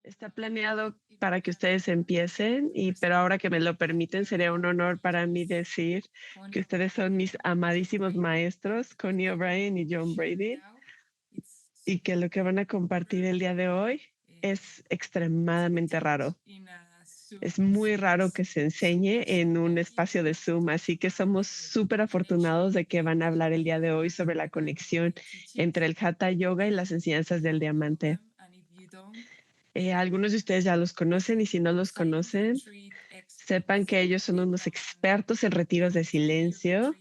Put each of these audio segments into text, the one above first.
Está planeado para que ustedes empiecen, pero ahora que me lo permiten, sería un honor para mí decir que ustedes son mis amadísimos maestros, Connie O'Brien y John Brady, y que lo que van a compartir el día de hoy es extremadamente raro. Es muy raro que se enseñe en un espacio de Zoom, así que somos súper afortunados de que van a hablar el día de hoy sobre la conexión entre el Hatha Yoga y las enseñanzas del diamante. Algunos de ustedes ya los conocen y si no los conocen, sepan que ellos son unos expertos en retiros de silencio.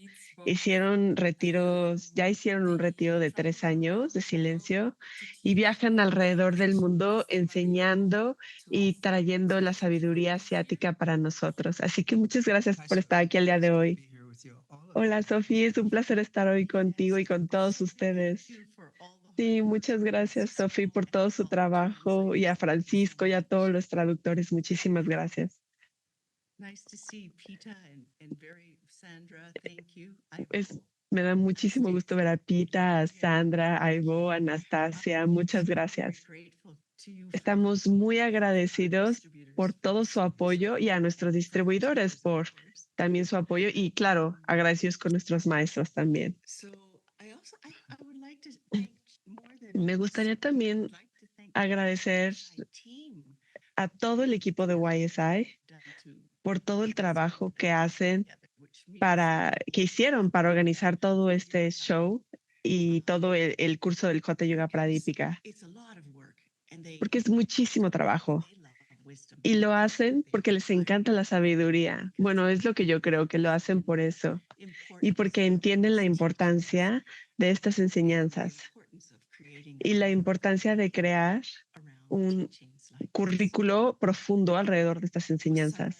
Ya hicieron un retiro de 3 años de silencio y viajan alrededor del mundo enseñando y trayendo la sabiduría asiática para nosotros. Así que muchas gracias por estar aquí el día de hoy. Hola, Sofía, es un placer estar hoy contigo y con todos ustedes. Sí, muchas gracias, Sophie, por todo su trabajo y a Francisco y a todos los traductores. Muchísimas gracias. Me da muchísimo gusto ver a Pita, a Sandra, a Ivo, a Anastasia. Muchas gracias. Estamos muy agradecidos por todo su apoyo y a nuestros distribuidores por también su apoyo y, claro, agradecidos con nuestros maestros también. Me gustaría también agradecer a todo el equipo de YSI por todo el trabajo que que hicieron para organizar todo este show y todo el curso del Hatha Yoga Pradipika. Porque es muchísimo trabajo. Y lo hacen porque les encanta la sabiduría. Bueno, es lo que yo creo, que lo hacen por eso. Y porque entienden la importancia de estas enseñanzas y la importancia de crear un currículo profundo alrededor de estas enseñanzas.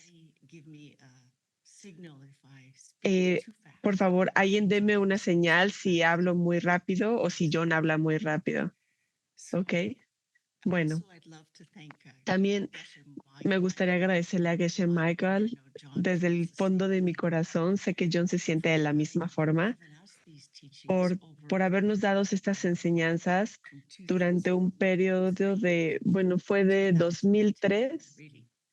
Por favor, alguien deme una señal si hablo muy rápido o si John habla muy rápido. Ok. Bueno, también me gustaría agradecerle a Geshe Michael desde el fondo de mi corazón. Sé que John se siente de la misma forma por habernos dado estas enseñanzas durante un periodo fue de 2003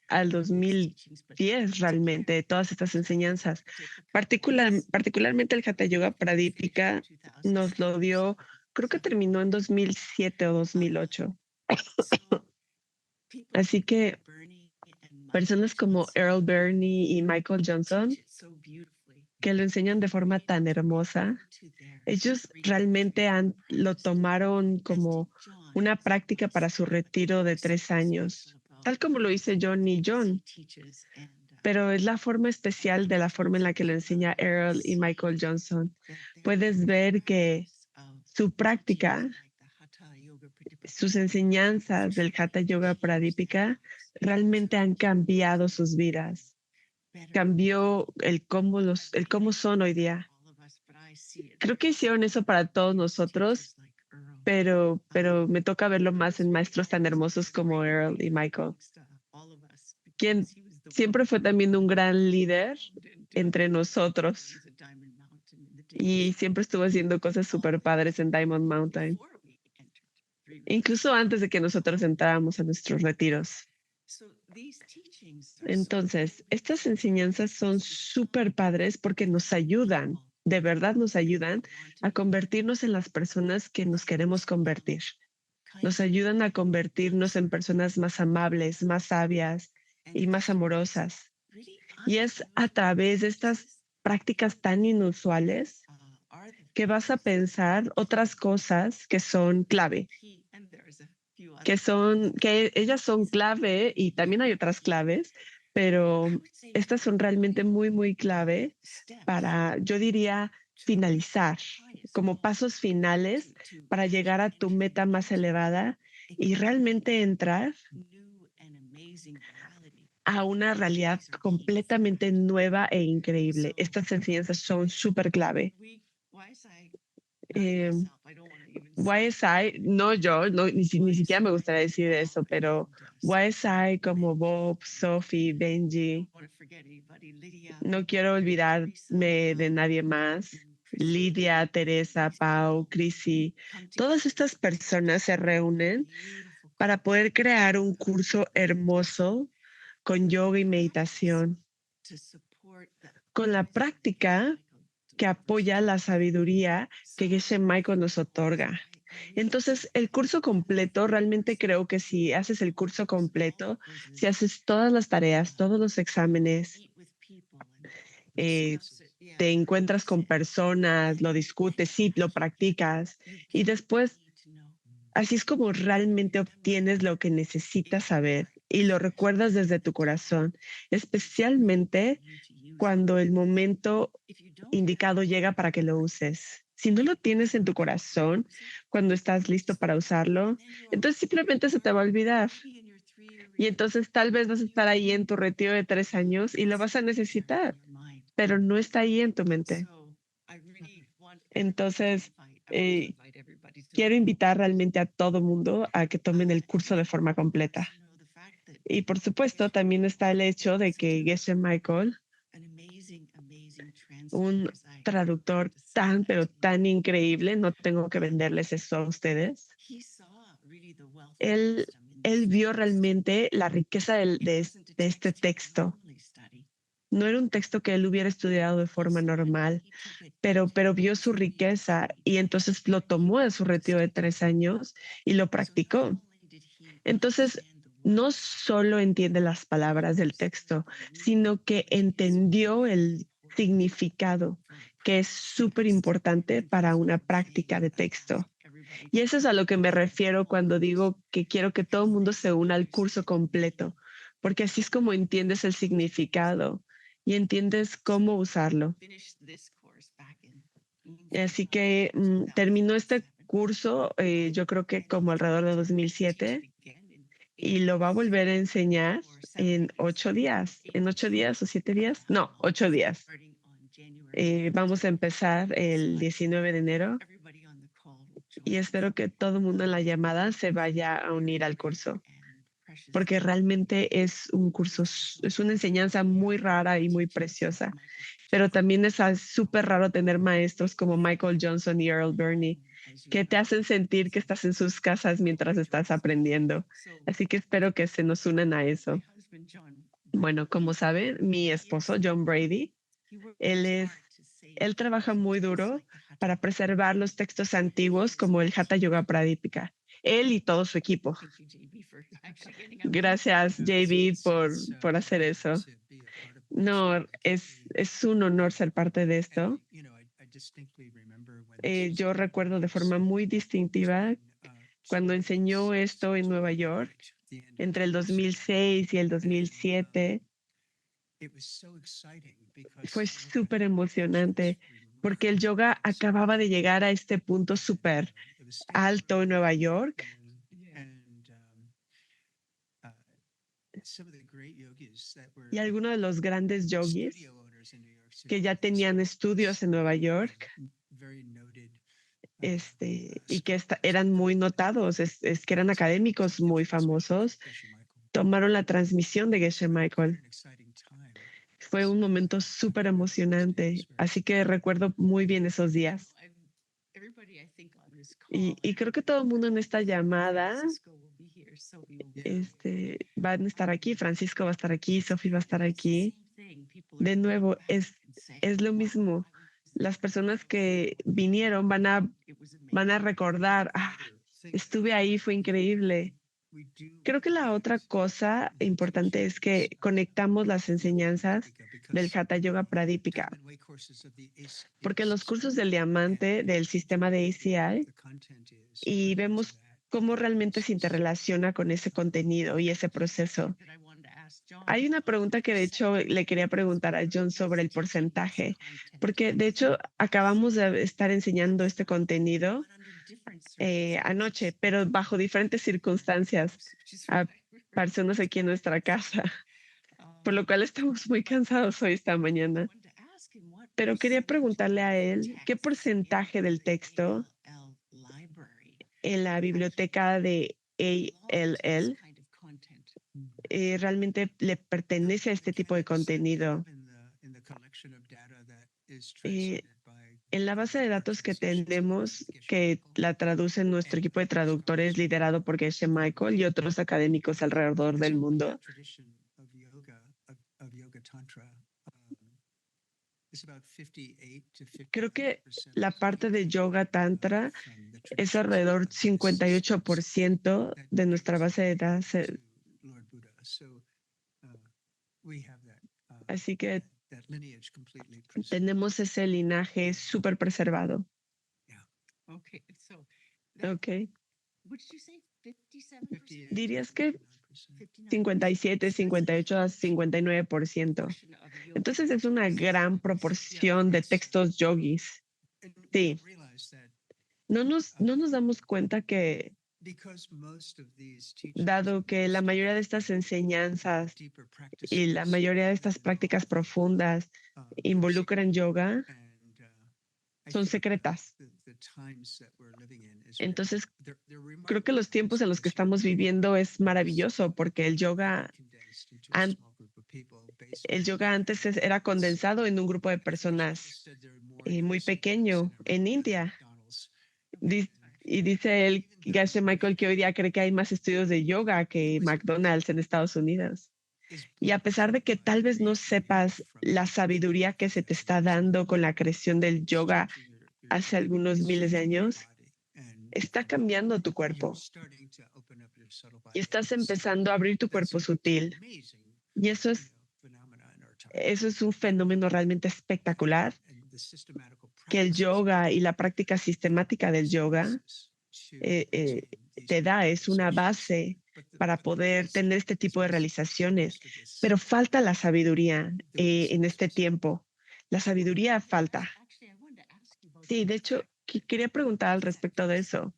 al 2010 realmente, todas estas enseñanzas. Particularmente el Hatha Yoga Pradipika nos lo dio, creo que terminó en 2007 o 2008. Así que personas como Earl Burney y Michael Johnson, que lo enseñan de forma tan hermosa, ellos realmente lo tomaron como una práctica para su retiro de 3 años, tal como lo hice John y John. Pero es la forma especial de la forma en la que lo enseña Earl y Michael Johnson. Puedes ver que su práctica, sus enseñanzas del Hatha Yoga Pradipika realmente han cambiado sus vidas. Cambió el cómo son hoy día. Creo que hicieron eso para todos nosotros, pero me toca verlo más en maestros tan hermosos como Earl y Michael, quien siempre fue también un gran líder entre nosotros y siempre estuvo haciendo cosas súper padres en Diamond Mountain, incluso antes de que nosotros entráramos a nuestros retiros. Entonces, estas enseñanzas son súper padres porque nos ayudan, de verdad nos ayudan a convertirnos en las personas que nos queremos convertir. Nos ayudan a convertirnos en personas más amables, más sabias y más amorosas. Y es a través de estas prácticas tan inusuales que vas a pensar otras cosas que son clave, que ellas son clave y también hay otras claves, pero estas son realmente muy, muy clave para, yo diría, finalizar, como pasos finales para llegar a tu meta más elevada y realmente entrar a una realidad completamente nueva e increíble. Estas enseñanzas son súper clave. YSI, no yo, no, ni siquiera me gustaría decir eso, pero YSI como Bob, Sophie, Benji, no quiero olvidarme de nadie más. Lidia, Teresa, Pau, Chrissy, todas estas personas se reúnen para poder crear un curso hermoso con yoga y meditación, con la práctica que apoya la sabiduría que Geshe Michael nos otorga. Entonces, el curso completo, realmente creo que si haces el curso completo, si haces todas las tareas, todos los exámenes, eh, te encuentras con personas, lo discutes, sí, lo practicas y después así es como realmente obtienes lo que necesitas saber y lo recuerdas desde tu corazón, especialmente cuando el momento indicado llega para que lo uses. Si no lo tienes en tu corazón cuando estás listo para usarlo, entonces simplemente se te va a olvidar. Y entonces tal vez vas a estar ahí en tu retiro de 3 años y lo vas a necesitar, pero no está ahí en tu mente. Entonces, eh, quiero invitar realmente a todo mundo a que tomen el curso de forma completa. Y por supuesto, también está el hecho de que Geshe Michael, un traductor tan, pero tan increíble, no tengo que venderles eso a ustedes. Él, él vio realmente la riqueza de este texto. No era un texto que él hubiera estudiado de forma normal, pero vio su riqueza y entonces lo tomó de su retiro de 3 años y lo practicó. Entonces, no solo entiende las palabras del texto, sino que entendió el significado, que es súper importante para una práctica de texto. Y eso es a lo que me refiero cuando digo que quiero que todo el mundo se una al curso completo, porque así es como entiendes el significado y entiendes cómo usarlo. Así que terminó este curso, yo creo que como alrededor de 2007, y lo va a volver a enseñar en 8 días, en 8 días o 7 días, no, 8 días. Vamos a empezar el 19 de enero y espero que todo el mundo en la llamada se vaya a unir al curso, porque realmente es un curso, es una enseñanza muy rara y muy preciosa, pero también es súper raro tener maestros como Michael Johnson y Earl Burney que te hacen sentir que estás en sus casas mientras estás aprendiendo. Así que espero que se nos unan a eso. Bueno, como saben, mi esposo, John Brady, él es, él trabaja muy duro para preservar los textos antiguos como el Hatha Yoga Pradipika. Él y todo su equipo. Gracias, JB, por hacer eso. No, es un honor ser parte de esto. Yo recuerdo de forma muy distintiva cuando enseñó esto en Nueva York entre el 2006 y el 2007. Fue súper emocionante porque el yoga acababa de llegar a este punto súper alto en Nueva York y algunos de los grandes yogis que ya tenían estudios en Nueva York y que eran muy notados, es que eran académicos muy famosos, tomaron la transmisión de Geshe Michael. Fue un momento súper emocionante, así que recuerdo muy bien esos días. Y creo que todo el mundo en esta llamada van a estar aquí, Francisco va a estar aquí, Sophie va a estar aquí. De nuevo, es lo mismo. Las personas que vinieron van a recordar, estuve ahí, fue increíble. Creo que la otra cosa importante es que conectamos las enseñanzas del Hatha Yoga Pradipika, porque los cursos del diamante del sistema de ACI y vemos cómo realmente se interrelaciona con ese contenido y ese proceso. Hay una pregunta que de hecho le quería preguntar a John sobre el porcentaje, porque de hecho acabamos de estar enseñando este contenido anoche, pero bajo diferentes circunstancias a personas aquí en nuestra casa, por lo cual estamos muy cansados hoy esta mañana. Pero quería preguntarle a él qué porcentaje del texto en la biblioteca de ALL realmente le pertenece a este tipo de contenido. En la base de datos que tenemos, que la traduce nuestro equipo de traductores liderado por Geshe Michael y otros académicos alrededor del mundo, creo que la parte de yoga tantra es alrededor 58% de nuestra base de datos. Así que tenemos ese linaje súper preservado. Ok. ¿Dirías que 57, 58 a 59%? Entonces es una gran proporción de textos yogis. Sí. No nos damos cuenta que, dado que la mayoría de estas enseñanzas y la mayoría de estas prácticas profundas involucran yoga, son secretas. Entonces, creo que los tiempos en los que estamos viviendo es maravilloso porque el yoga antes era condensado en un grupo de personas muy pequeño en India. Y dice él, Geshe Michael, que hoy día cree que hay más estudios de yoga que McDonald's en Estados Unidos. Y a pesar de que tal vez no sepas la sabiduría que se te está dando con la creación del yoga hace algunos miles de años, está cambiando tu cuerpo. Y estás empezando a abrir tu cuerpo sutil. Y eso es un fenómeno realmente espectacular, que el yoga y la práctica sistemática del yoga te da, es una base para poder tener este tipo de realizaciones. Pero falta la sabiduría en este tiempo. La sabiduría falta. Sí, de hecho, quería preguntar al respecto de eso.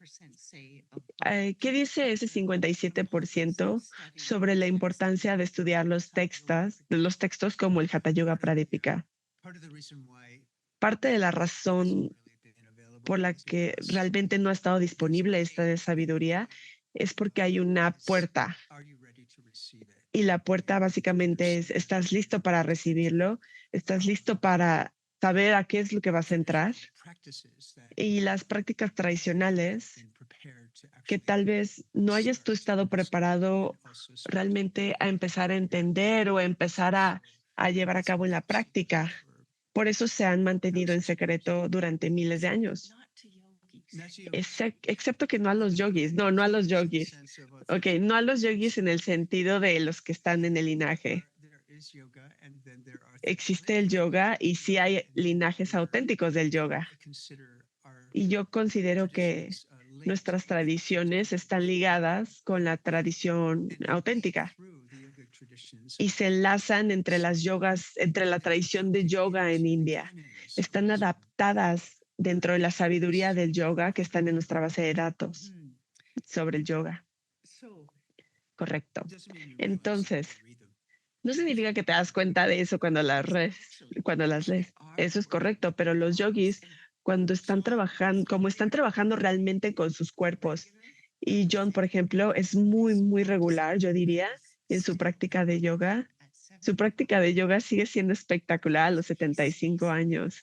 ¿Qué dice ese 57% sobre la importancia de estudiar los textos como el Hatha Yoga Pradipika? Parte de la razón por la que realmente no ha estado disponible esta de sabiduría es porque hay una puerta. Y la puerta básicamente es, ¿estás listo para recibirlo? ¿Estás listo para saber a qué es lo que vas a entrar? Y las prácticas tradicionales que tal vez no hayas tú estado preparado realmente a empezar a entender o a empezar a llevar a cabo en la práctica. Por eso se han mantenido en secreto durante miles de años. Excepto que no a los yogis. No a los yogis. Ok, no a los yogis en el sentido de los que están en el linaje. Existe el yoga y sí hay linajes auténticos del yoga. Y yo considero que nuestras tradiciones están ligadas con la tradición auténtica y se enlazan entre las yogas, entre la tradición de yoga en India. Están adaptadas dentro de la sabiduría del yoga que están en nuestra base de datos sobre el yoga. Correcto. Entonces, no significa que te das cuenta de eso cuando las lees. Eso es correcto, pero los yogis, cuando están trabajando, como están trabajando realmente con sus cuerpos, y John, por ejemplo, es muy, muy regular, yo diría, en su práctica de yoga. Su práctica de yoga sigue siendo espectacular a los 75 años.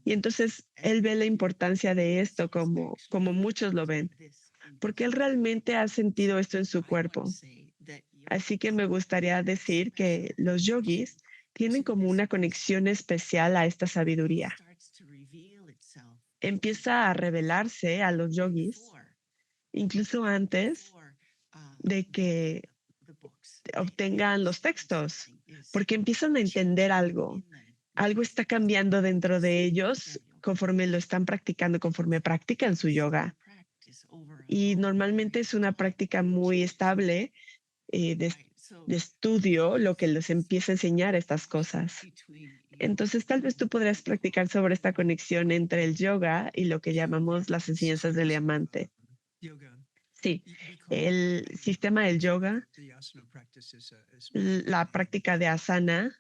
Y entonces él ve la importancia de esto como muchos lo ven, porque él realmente ha sentido esto en su cuerpo. Así que me gustaría decir que los yogis tienen como una conexión especial a esta sabiduría. Empieza a revelarse a los yogis incluso antes de que obtengan los textos, porque empiezan a entender algo. Algo está cambiando dentro de ellos conforme lo están practicando, conforme practican su yoga. Y normalmente es una práctica muy estable de estudio lo que les empieza a enseñar estas cosas. Entonces, tal vez tú podrías practicar sobre esta conexión entre el yoga y lo que llamamos las enseñanzas del diamante. Sí, el sistema del yoga, la práctica de asana,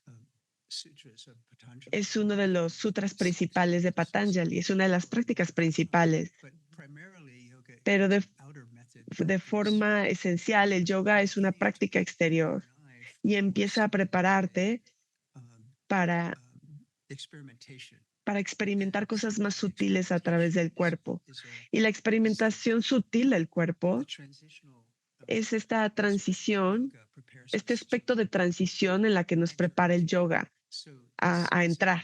es uno de los sutras principales de Patanjali, es una de las prácticas principales. Pero de forma esencial, el yoga es una práctica exterior y empieza a prepararte para para experimentar cosas más sutiles a través del cuerpo. Y la experimentación sutil del cuerpo es esta transición, este aspecto de transición en la que nos prepara el yoga a entrar.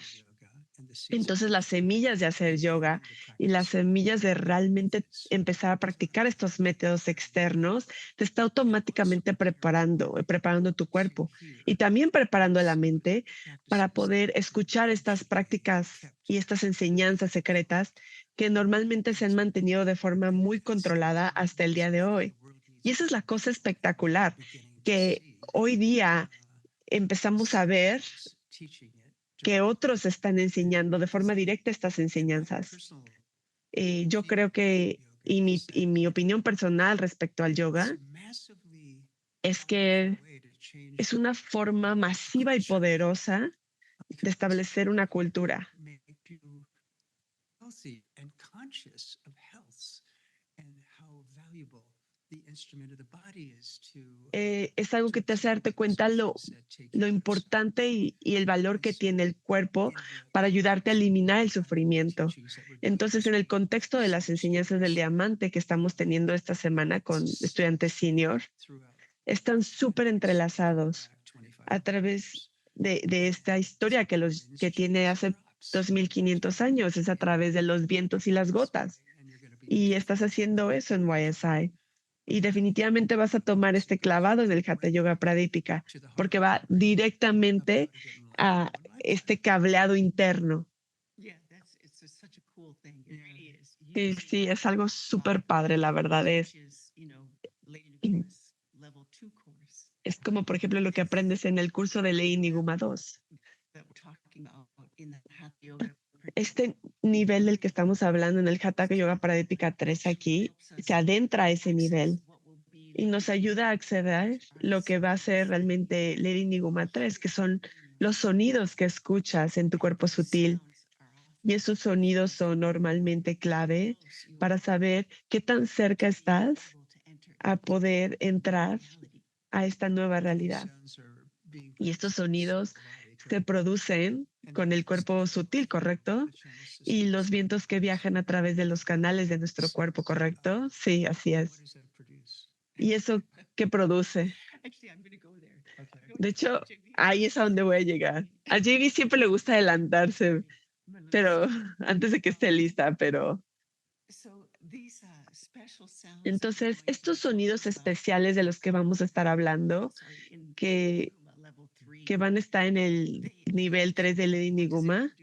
Entonces las semillas de hacer yoga y las semillas de realmente empezar a practicar estos métodos externos te está automáticamente preparando tu cuerpo y también preparando la mente para poder escuchar estas prácticas y estas enseñanzas secretas que normalmente se han mantenido de forma muy controlada hasta el día de hoy. Y esa es la cosa espectacular, que hoy día empezamos a ver que otros están enseñando de forma directa estas enseñanzas. Yo creo que, y mi opinión personal respecto al yoga, es que es una forma masiva y poderosa de establecer una cultura. Es algo que te hace darte cuenta lo importante y el valor que tiene el cuerpo para ayudarte a eliminar el sufrimiento. Entonces, en el contexto de las enseñanzas del diamante que estamos teniendo esta semana con estudiantes senior, están súper entrelazados a través de esta historia que tiene hace 2500 años, es a través de los vientos y las gotas. Y estás haciendo eso en YSI. Y definitivamente vas a tomar este clavado en el Hatha Yoga Pradipika, porque va directamente a este cableado interno. Sí, sí, es algo súper padre, la verdad es como, por ejemplo, lo que aprendes en el curso de Ley Niguma 2. Este nivel del que estamos hablando en el Hatha Yoga Pradipika 3 aquí, se adentra a ese nivel y nos ayuda a acceder lo que va a ser realmente Lady Niguma 3, que son los sonidos que escuchas en tu cuerpo sutil. Y esos sonidos son normalmente clave para saber qué tan cerca estás a poder entrar a esta nueva realidad. Y estos sonidos se producen con el cuerpo sutil, ¿correcto? Y los vientos que viajan a través de los canales de nuestro cuerpo, ¿correcto? Sí, así es. ¿Y eso qué produce? De hecho, ahí es a donde voy a llegar. A JV siempre le gusta adelantarse, pero antes de que esté lista, pero entonces estos sonidos especiales de los que vamos a estar hablando, que, que van a estar en el nivel 3 de Lady Niguma,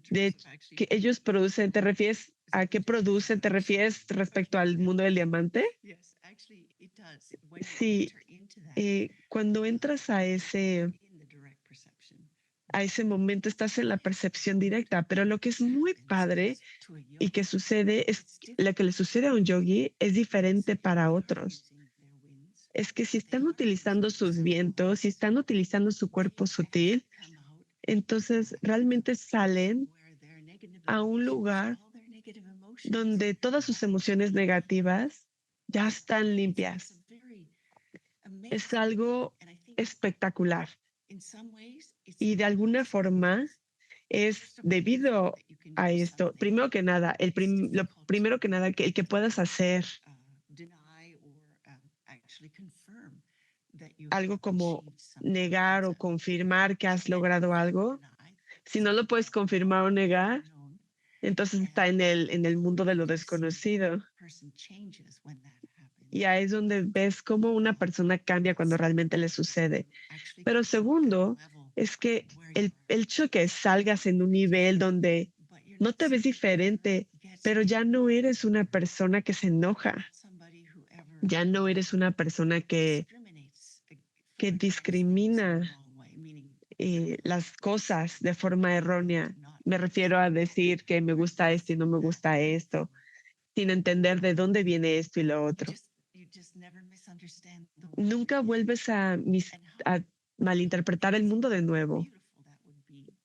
de que ellos producen, ¿te refieres a qué producen? ¿Te refieres respecto al mundo del diamante? Sí, cuando entras a ese momento estás en la percepción directa, pero lo que es muy padre y que sucede es lo que le sucede a un yogi es diferente para otros. Es que si están utilizando sus vientos, si están utilizando su cuerpo sutil, entonces realmente salen a un lugar donde todas sus emociones negativas ya están limpias. Es algo espectacular. Y de alguna forma es debido a esto. Primero que nada, lo primero que nada, que el que puedas hacer algo como negar o confirmar que has logrado algo, si no lo puedes confirmar o negar, entonces está en el mundo de lo desconocido. Y ahí es donde ves cómo una persona cambia cuando realmente le sucede. Pero segundo, es que el hecho que salgas en un nivel donde no te ves diferente, pero ya no eres una persona que se enoja, ya no eres una persona que discrimina las cosas de forma errónea. Me refiero a decir que me gusta esto y no me gusta esto, sin entender de dónde viene esto y lo otro. Nunca vuelves a malinterpretar el mundo de nuevo.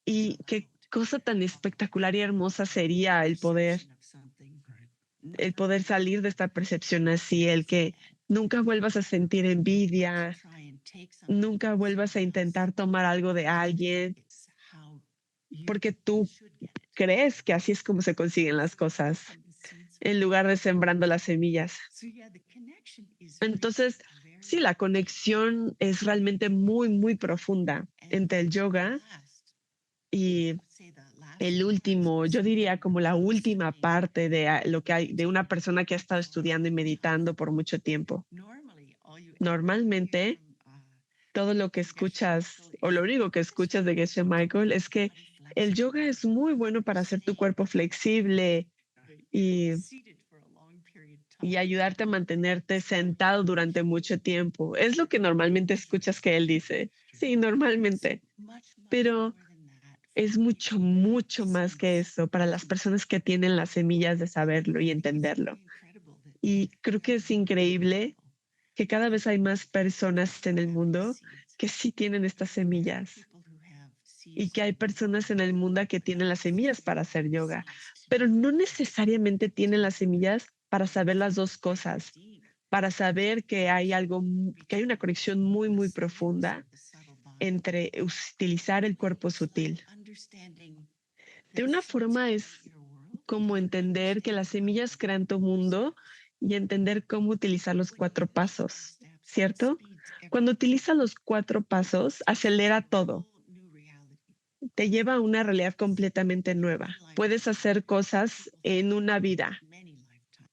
Y qué cosa tan espectacular y hermosa sería el poder salir de esta percepción así, el que nunca vuelvas a sentir envidia, nunca vuelvas a intentar tomar algo de alguien, porque tú crees que así es como se consiguen las cosas, en lugar de sembrando las semillas. Entonces, sí, la conexión es realmente muy, muy profunda entre el yoga y el último, yo diría como la última parte de lo que hay de una persona que ha estado estudiando y meditando por mucho tiempo. Normalmente, todo lo que escuchas o lo único que escuchas de Geshe Michael es que el yoga es muy bueno para hacer tu cuerpo flexible y, y ayudarte a mantenerte sentado durante mucho tiempo. Es lo que normalmente escuchas que él dice. Sí, normalmente. Pero es mucho, mucho más que eso para las personas que tienen las semillas de saberlo y entenderlo. Y creo que es increíble que cada vez hay más personas en el mundo que sí tienen estas semillas y que hay personas en el mundo que tienen las semillas para hacer yoga, pero no necesariamente tienen las semillas para saber las dos cosas, para saber que hay algo, que hay una conexión muy, muy profunda entre utilizar el cuerpo sutil. De una forma es como entender que las semillas crean tu mundo y entender cómo utilizar los 4 pasos, ¿cierto? Cuando utilizas los 4 pasos, acelera todo, te lleva a una realidad completamente nueva. Puedes hacer cosas en una vida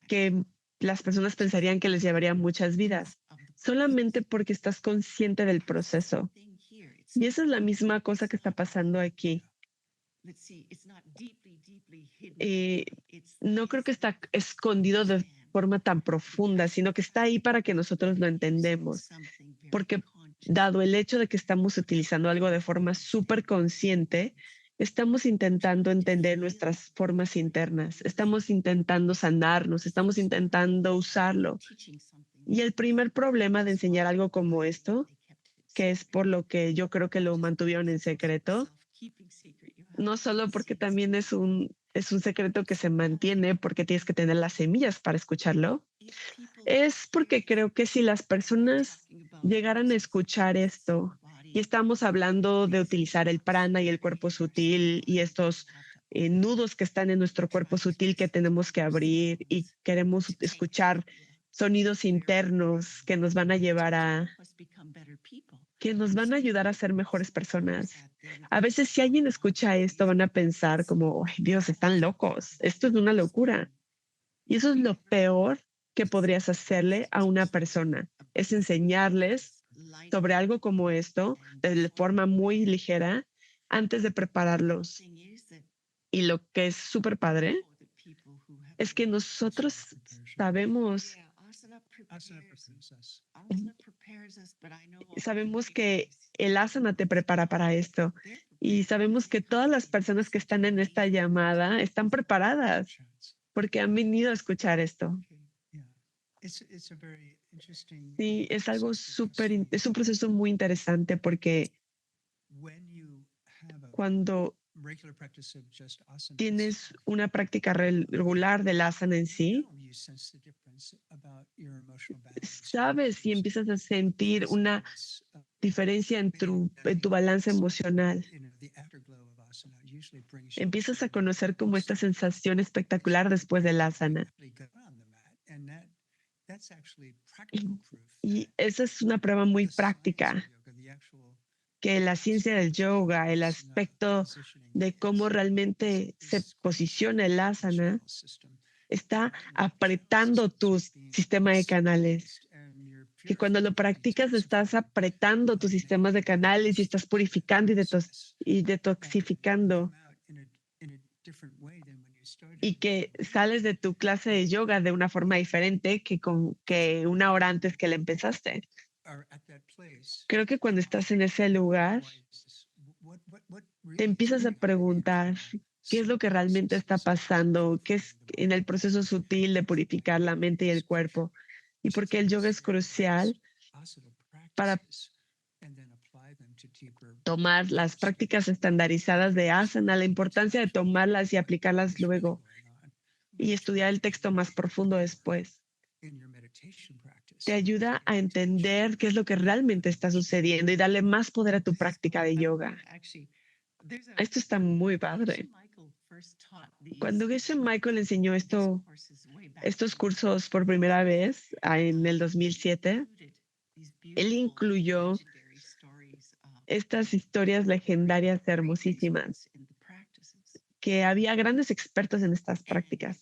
que las personas pensarían que les llevarían muchas vidas, solamente porque estás consciente del proceso. Y esa es la misma cosa que está pasando aquí. Eh, no creo que está escondido de forma tan profunda, sino que está ahí para que nosotros lo entendemos, porque dado el hecho de que estamos utilizando algo de forma súper consciente, estamos intentando entender nuestras formas internas, estamos intentando sanarnos, estamos intentando usarlo. Y el primer problema de enseñar algo como esto, que es por lo que yo creo que lo mantuvieron en secreto, no solo porque también es un secreto que se mantiene porque tienes que tener las semillas para escucharlo, es porque creo que si las personas llegaran a escuchar esto y estamos hablando de utilizar el prana y el cuerpo sutil y estos nudos que están en nuestro cuerpo sutil que tenemos que abrir y queremos escuchar sonidos internos que nos van a llevar a que nos van a ayudar a ser mejores personas. A veces si alguien escucha esto van a pensar como, "Ay, Dios, están locos, esto es una locura". Y eso es lo peor que podrías hacerle a una persona, es enseñarles sobre algo como esto de forma muy ligera antes de prepararlos. Y lo que es súper padre es que nosotros sabemos, sabemos que el asana te prepara para esto. Y sabemos que todas las personas que están en esta llamada están preparadas porque han venido a escuchar esto. Sí, es algo súper, es un proceso muy interesante porque cuando tienes una práctica regular del asana en sí, sabes y empiezas a sentir una diferencia en tu balance emocional. Empiezas a conocer como esta sensación espectacular después del asana. Y, y esa es una prueba muy práctica que la ciencia del yoga, el aspecto de cómo realmente se posiciona el asana, está apretando tu sistema de canales. Que cuando lo practicas estás apretando tus sistemas de canales y estás purificando y detoxificando y que sales de tu clase de yoga de una forma diferente que una hora antes que la empezaste. Creo que cuando estás en ese lugar, te empiezas a preguntar qué es lo que realmente está pasando, qué es en el proceso sutil de purificar la mente y el cuerpo, y por qué el yoga es crucial para tomar las prácticas estandarizadas de asana, la importancia de tomarlas y aplicarlas luego y estudiar el texto más profundo después. Te ayuda a entender qué es lo que realmente está sucediendo y darle más poder a tu práctica de yoga. Esto está muy padre. Cuando Geshe Michael enseñó estos cursos por primera vez en el 2007, él incluyó estas historias legendarias hermosísimas, que había grandes expertos en estas prácticas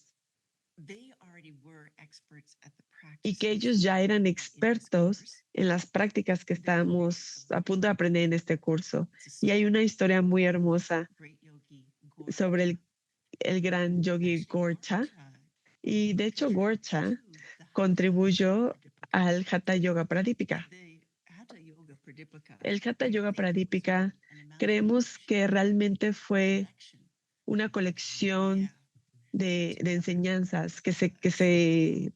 y que ellos ya eran expertos en las prácticas que estábamos a punto de aprender en este curso. Y hay una historia muy hermosa sobre el gran yogi Gorcha. Y de hecho, Gorcha contribuyó al Hatha Yoga Pradipika. El Hatha Yoga Pradipika creemos que realmente fue una colección de enseñanzas que se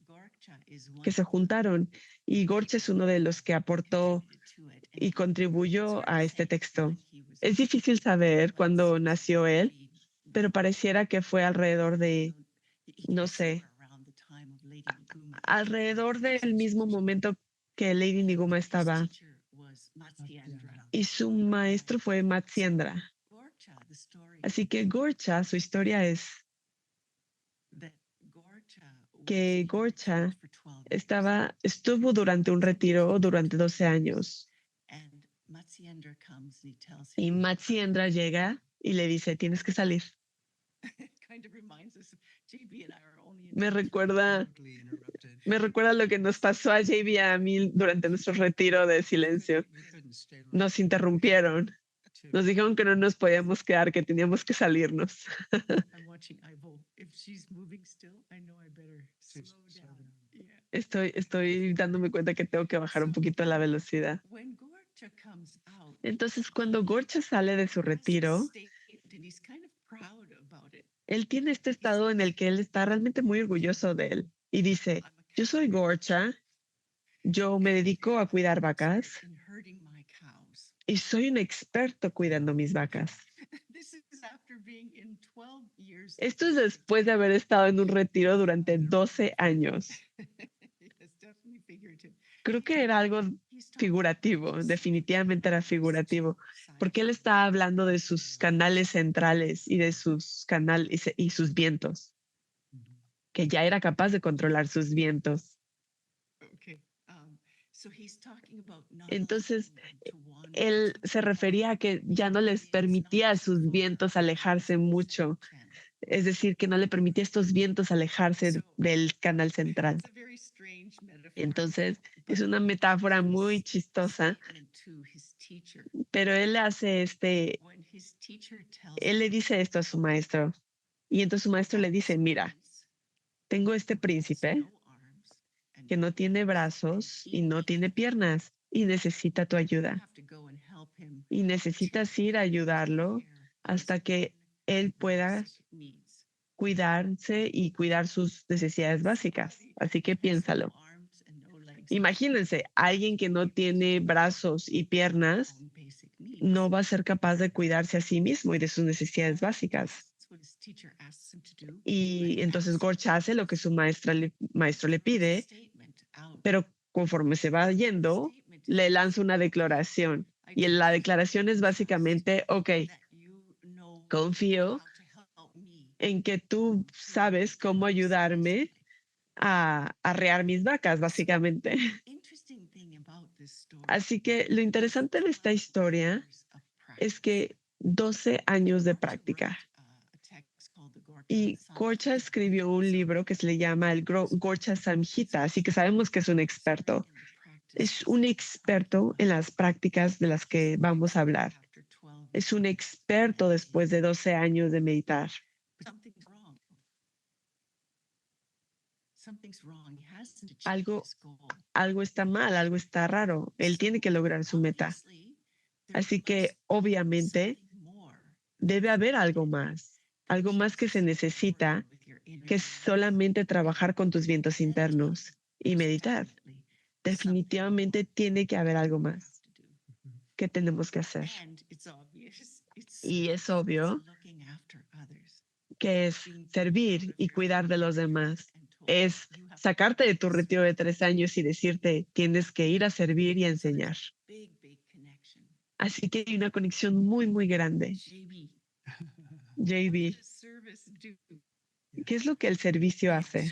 juntaron, y Gorcha es uno de los que aportó y contribuyó a este texto. Es difícil saber cuándo nació él, pero pareciera que fue alrededor de, no sé, alrededor del mismo momento que Lady Niguma estaba, y su maestro fue Matsyendra. Así que Gorcha, su historia es que Gorcha estuvo durante un retiro durante 12 años. Y Matsyendra llega y le dice, tienes que salir. Me recuerda lo que nos pasó a JB y a mí durante nuestro retiro de silencio. Nos interrumpieron. Nos dijeron que no nos podíamos quedar, que teníamos que salirnos. Estoy dándome cuenta que tengo que bajar un poquito la velocidad. Entonces, cuando Gorcha sale de su retiro, él tiene este estado en el que él está realmente muy orgulloso de él y dice, yo soy Gorcha, yo me dedico a cuidar vacas y soy un experto cuidando mis vacas. Esto es después de haber estado en un retiro durante 12 años. Creo que era algo figurativo, definitivamente era figurativo, porque él estaba hablando de sus canales centrales y de sus canales y sus vientos, que ya era capaz de controlar sus vientos. Entonces, él se refería a que ya no les permitía a sus vientos alejarse mucho, es decir, que no le permitía a estos vientos alejarse del canal central. Entonces, es una metáfora muy chistosa, pero él le dice esto a su maestro, y entonces su maestro le dice, mira, tengo este príncipe que no tiene brazos y no tiene piernas y necesita tu ayuda. Y necesitas ir a ayudarlo hasta que él pueda cuidarse y cuidar sus necesidades básicas. Así que piénsalo. Imagínense, alguien que no tiene brazos y piernas no va a ser capaz de cuidarse a sí mismo y de sus necesidades básicas. Y entonces Gorcha hace lo que su maestro le pide, pero conforme se va yendo, le lanza una declaración. Y la declaración es básicamente, ok, confío en que tú sabes cómo ayudarme a arrear mis vacas, básicamente. Así que lo interesante de esta historia es que 12 años de práctica. Y Gorcha escribió un libro que se le llama el Gorcha Samhita, así que sabemos que es un experto. Es un experto en las prácticas de las que vamos a hablar. Es un experto después de 12 años de meditar. Algo está mal, algo está raro. Él tiene que lograr su meta. Así que obviamente debe haber algo más que se necesita, que es solamente trabajar con tus vientos internos y meditar. Definitivamente tiene que haber algo más que tenemos que hacer. Y es obvio que es servir y cuidar de los demás. Es sacarte de tu retiro de 3 años y decirte, tienes que ir a servir y a enseñar. Así que hay una conexión muy, muy grande. JB, ¿qué es lo que el servicio hace?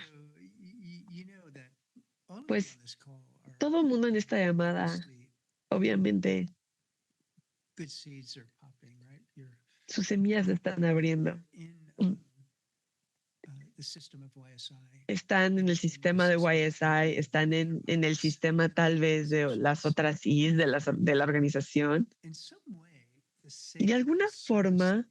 Pues todo el mundo en esta llamada, obviamente, sus semillas se están abriendo. Están en el sistema de YSI, están en el sistema tal vez de las otras Is de la organización. Y de alguna forma,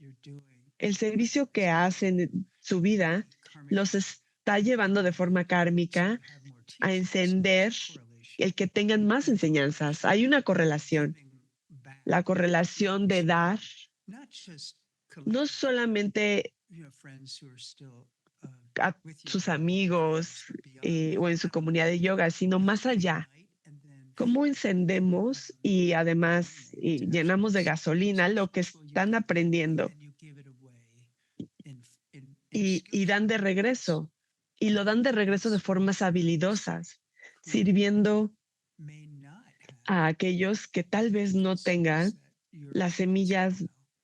el servicio que hacen en su vida los está llevando de forma kármica a encender el que tengan más enseñanzas. Hay una correlación. La correlación de dar, no solamente a sus amigos o en su comunidad de yoga, sino más allá. ¿Cómo encendemos y además llenamos de gasolina lo que están aprendiendo y dan de regreso? Y lo dan de regreso de formas habilidosas, sirviendo a aquellos que tal vez no tengan las semillas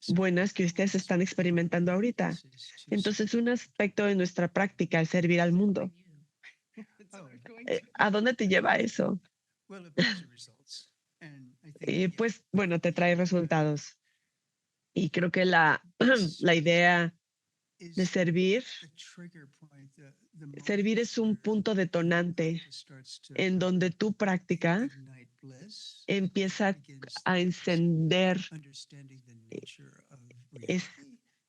buenas que ustedes están experimentando ahorita. Entonces, un aspecto de nuestra práctica es servir al mundo. ¿A dónde te lleva eso? Pues, bueno, te trae resultados. Y creo que la idea de servir es un punto detonante en donde tu práctica empieza a encender,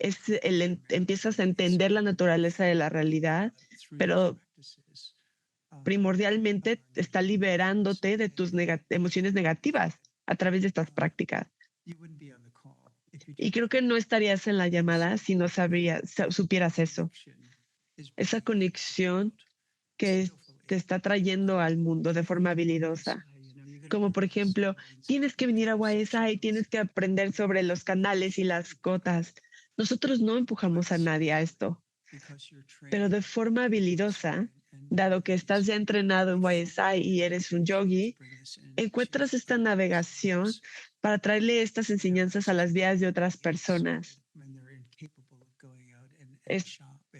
empiezas a entender la naturaleza de la realidad, pero primordialmente está liberándote de tus emociones negativas a través de estas prácticas. Y creo que no estarías en la llamada si no supieras eso. Esa conexión que te está trayendo al mundo de forma habilidosa. Como por ejemplo, tienes que venir a YSI, tienes que aprender sobre los canales y las cotas. Nosotros no empujamos a nadie a esto, pero de forma habilidosa, dado que estás ya entrenado en YSI y eres un yogi, encuentras esta navegación para traerle estas enseñanzas a las vidas de otras personas.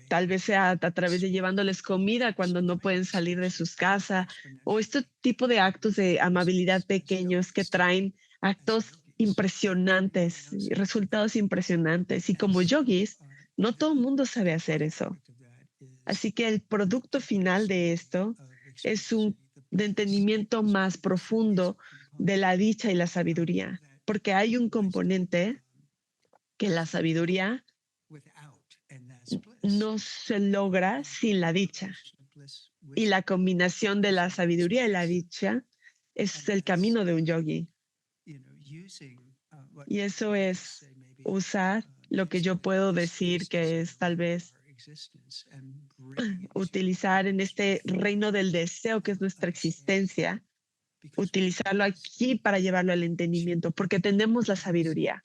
Tal vez sea a través de llevándoles comida cuando no pueden salir de sus casas, o este tipo de actos de amabilidad pequeños que traen actos impresionantes, resultados impresionantes. Y como yogis, no todo el mundo sabe hacer eso. Así que el producto final de esto es un de entendimiento más profundo de la dicha y la sabiduría, porque hay un componente que la sabiduría no se logra sin la dicha. Y la combinación de la sabiduría y la dicha es el camino de un yogi. Y eso es usar lo que yo puedo decir que es tal vez utilizar en este reino del deseo que es nuestra existencia, utilizarlo aquí para llevarlo al entendimiento, porque tenemos la sabiduría.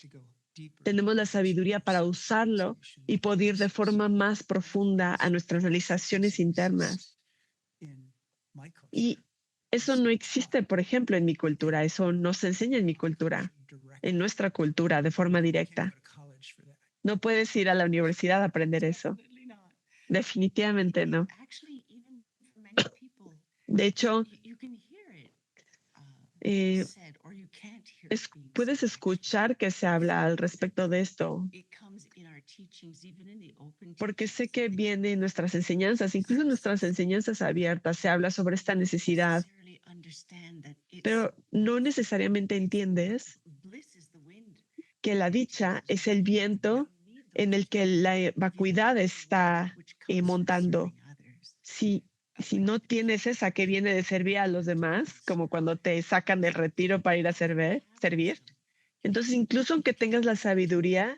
Tenemos la sabiduría para usarlo y poder ir de forma más profunda a nuestras realizaciones internas. Y eso no existe, por ejemplo, en mi cultura. Eso no se enseña en mi cultura, en nuestra cultura, de forma directa. No puedes ir a la universidad a aprender eso. Definitivamente no. De hecho, puedes escuchar que se habla al respecto de esto, porque sé que viene en nuestras enseñanzas, incluso en nuestras enseñanzas abiertas se habla sobre esta necesidad, pero no necesariamente entiendes que la dicha es el viento en el que la vacuidad está montando. Si no tienes esa que viene de servir a los demás, como cuando te sacan del retiro para ir a servir, entonces incluso aunque tengas la sabiduría,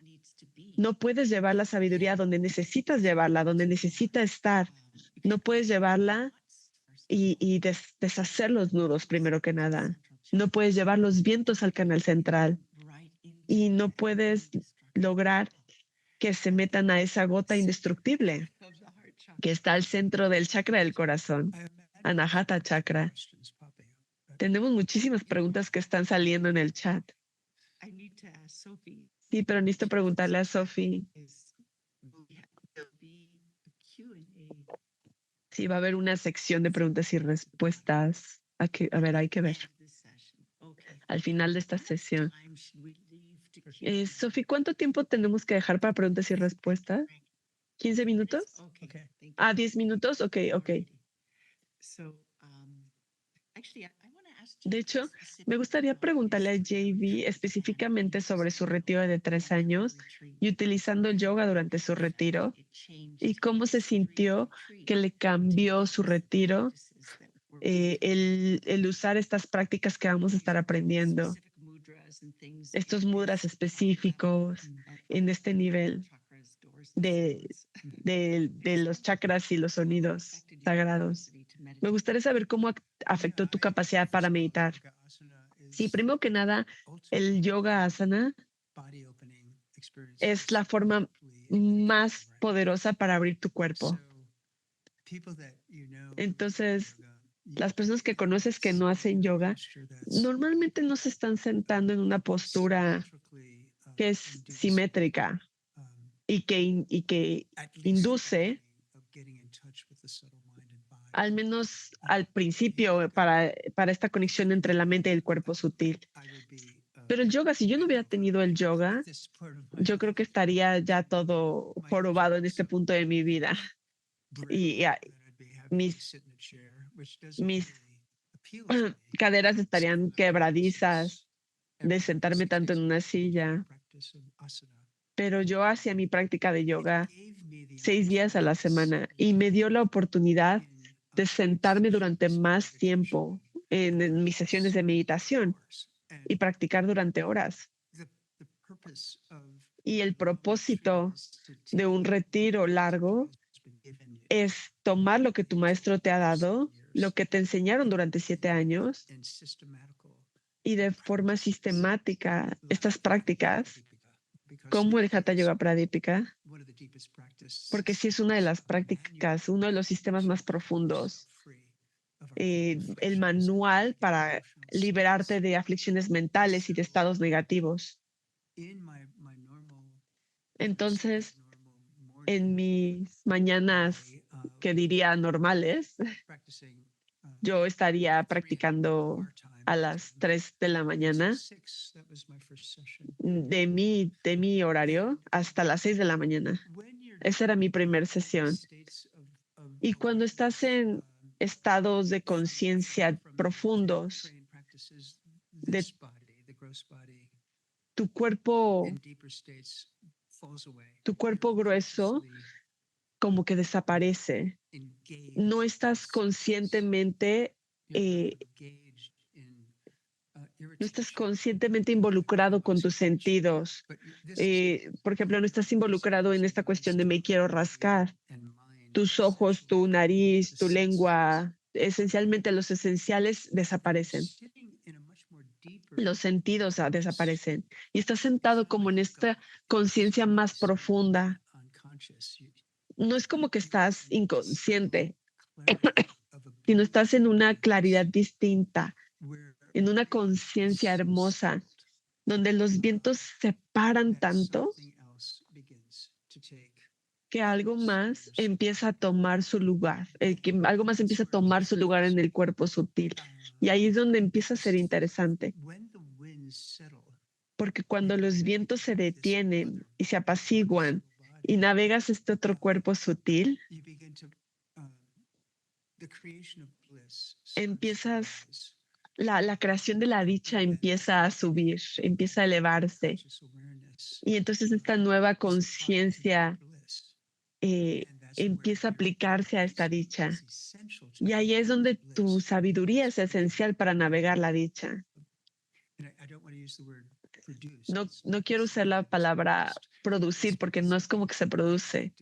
no puedes llevar la sabiduría donde necesitas llevarla, donde necesita estar. No puedes llevarla y deshacer los nudos primero que nada. No puedes llevar los vientos al canal central y no puedes lograr que se metan a esa gota indestructible que está al centro del chakra del corazón, Anahata Chakra. Tenemos muchísimas preguntas que están saliendo en el chat. Sí, pero necesito preguntarle a Sophie si va a haber una sección de preguntas y respuestas. A ver, hay que ver al final de esta sesión. Sophie, ¿cuánto tiempo tenemos que dejar para preguntas y respuestas? ¿15 minutos? Okay. 10 minutos. Ok, ok. De hecho, me gustaría preguntarle a JV específicamente sobre su retiro de 3 años y utilizando el yoga durante su retiro y cómo se sintió que le cambió su retiro el usar estas prácticas que vamos a estar aprendiendo, estos mudras específicos en este nivel de los chakras y los sonidos sagrados. Me gustaría saber cómo afectó tu capacidad para meditar. Sí, primero que nada, el yoga asana es la forma más poderosa para abrir tu cuerpo. Entonces, las personas que conoces que no hacen yoga normalmente no se están sentando en una postura que es simétrica y que induce, al menos al principio, para esta conexión entre la mente y el cuerpo sutil. Pero el yoga, si yo no hubiera tenido el yoga, yo creo que estaría ya todo jorobado en este punto de mi vida. Y mis caderas estarían quebradizas de sentarme tanto en una silla. Pero yo hacía mi práctica de yoga 6 días a la semana y me dio la oportunidad de sentarme durante más tiempo en mis sesiones de meditación y practicar durante horas. Y el propósito de un retiro largo es tomar lo que tu maestro te ha dado, lo que te enseñaron durante 7 años y de forma sistemática estas prácticas, como el Hatha Yoga Pradipika, porque sí es una de las prácticas, uno de los sistemas más profundos, el manual para liberarte de aflicciones mentales y de estados negativos. Entonces, en mis mañanas, que diría normales, yo estaría practicando a las 3 de la mañana de mi horario hasta las 6 de la mañana. Esa era mi primera sesión. Y cuando estás en estados de conciencia profundos, de tu cuerpo grueso como que desaparece. No estás conscientemente, eh, no estás conscientemente involucrado con tus sentidos. Por ejemplo, no estás involucrado en esta cuestión de me quiero rascar. Tus ojos, tu nariz, tu lengua, esencialmente los esenciales desaparecen. Los sentidos desaparecen. Y estás sentado como en esta conciencia más profunda. No es como que estás inconsciente, sino estás en una claridad distinta, en una conciencia hermosa, donde los vientos se paran tanto que algo más empieza a tomar su lugar, que algo más empieza a tomar su lugar en el cuerpo sutil. Y ahí es donde empieza a ser interesante. Porque cuando los vientos se detienen y se apaciguan y navegas este otro cuerpo sutil, la creación de la dicha empieza a subir, empieza a elevarse. Y entonces esta nueva conciencia empieza a aplicarse a esta dicha. Y ahí es donde tu sabiduría es esencial para navegar la dicha. No quiero usar la palabra producir porque no es como que se produce,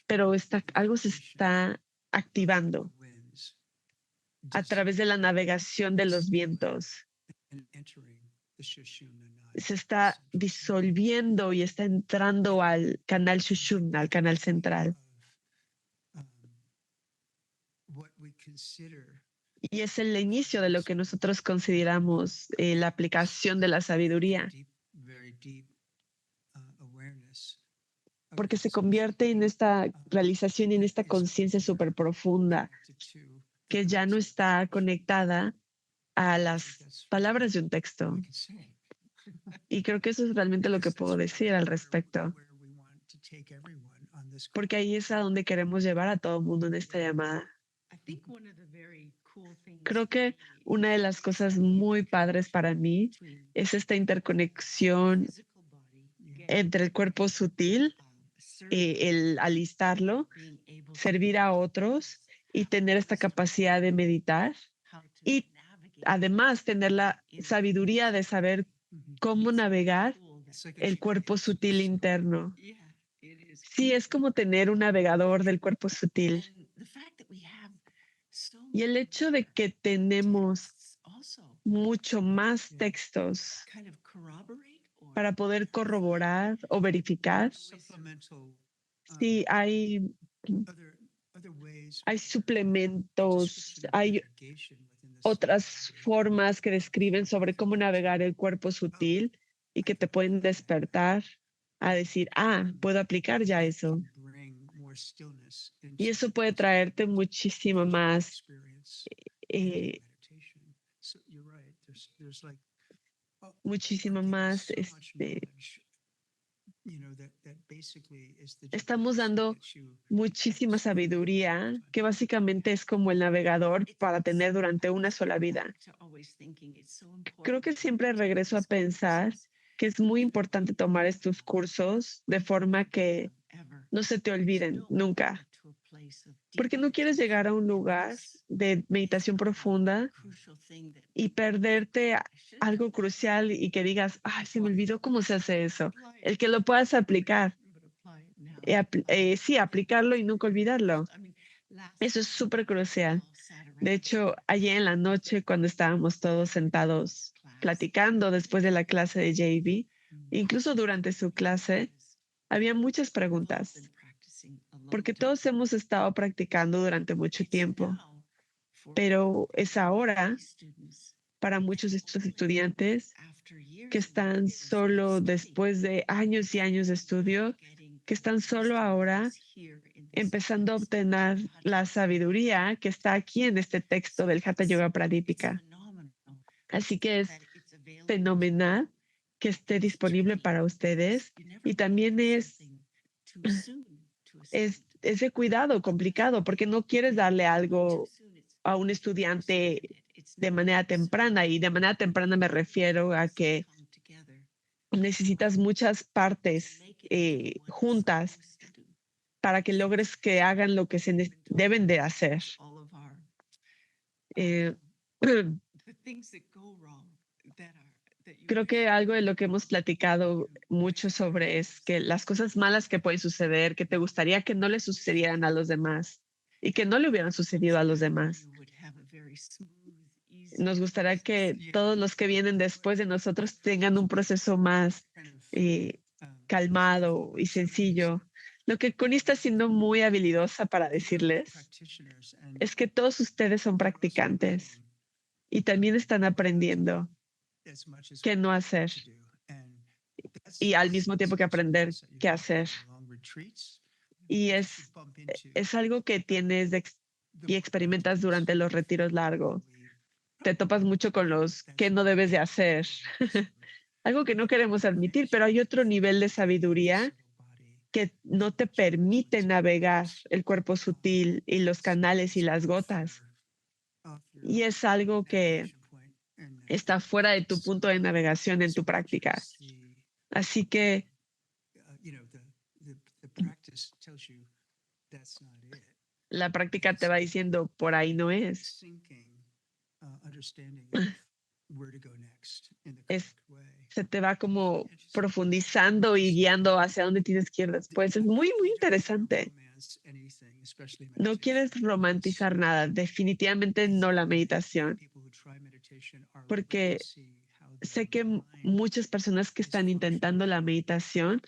pero algo se está activando a través de la navegación de los vientos. Se está disolviendo y está entrando al canal Shushumna, al canal central. Y es el inicio de lo que nosotros consideramos la aplicación de la sabiduría. porque se convierte en esta realización y en esta conciencia súper profunda que ya no está conectada a las palabras de un texto. Y creo que eso es realmente lo que puedo decir al respecto, porque ahí es a donde queremos llevar a todo el mundo en esta llamada. Creo que una de las cosas muy padres para mí es esta interconexión entre el cuerpo sutil, el alistarlo, servir a otros y tener esta capacidad de meditar y además tener la sabiduría de saber cómo navegar el cuerpo sutil interno. Sí, es como tener un navegador del cuerpo sutil. Y el hecho de que tenemos mucho más textos para poder corroborar o verificar si hay suplementos, hay otras formas que describen sobre cómo navegar el cuerpo sutil y que te pueden despertar a decir, puedo aplicar ya eso. Y eso puede traerte muchísimo más estamos dando muchísima sabiduría, que básicamente es como el navegador para tener durante una sola vida. Creo que siempre regreso a pensar que es muy importante tomar estos cursos de forma que no se te olviden nunca. Porque no quieres llegar a un lugar de meditación profunda y perderte algo crucial y que digas, se me olvidó cómo se hace eso. El que lo puedas aplicar. Sí, aplicarlo y nunca olvidarlo. Eso es súper crucial. De hecho, ayer en la noche, cuando estábamos todos sentados platicando después de la clase de JB, incluso durante su clase, había muchas preguntas, porque todos hemos estado practicando durante mucho tiempo, pero es ahora para muchos de estos estudiantes que están solo después de años y años de estudio, que están solo ahora empezando a obtener la sabiduría que está aquí en este texto del Hatha Yoga Pradipika. Así que es fenomenal que esté disponible para ustedes y también es ese cuidado complicado porque no quieres darle algo a un estudiante de manera temprana y de manera temprana me refiero a que necesitas muchas partes juntas para que logres que hagan lo que se deben de hacer. Creo que algo de lo que hemos platicado mucho sobre es que las cosas malas que pueden suceder, que te gustaría que no le sucedieran a los demás y que no le hubieran sucedido a los demás. Nos gustaría que todos los que vienen después de nosotros tengan un proceso más calmado y sencillo. Lo que Connie está siendo muy habilidosa para decirles es que todos ustedes son practicantes y también están aprendiendo qué no hacer y al mismo tiempo que aprender qué hacer. Y es algo que tienes y experimentas durante los retiros largos. Te topas mucho con los que no debes de hacer. Algo que no queremos admitir, pero hay otro nivel de sabiduría que no te permite navegar el cuerpo sutil y los canales y las gotas. Y es algo que está fuera de tu punto de navegación en tu práctica. Así que la práctica te va diciendo, por ahí no es. Se te va como profundizando y guiando hacia dónde tienes que ir después. Es muy, muy interesante. No quieres romantizar nada, definitivamente no la meditación, porque sé que muchas personas que están intentando la meditación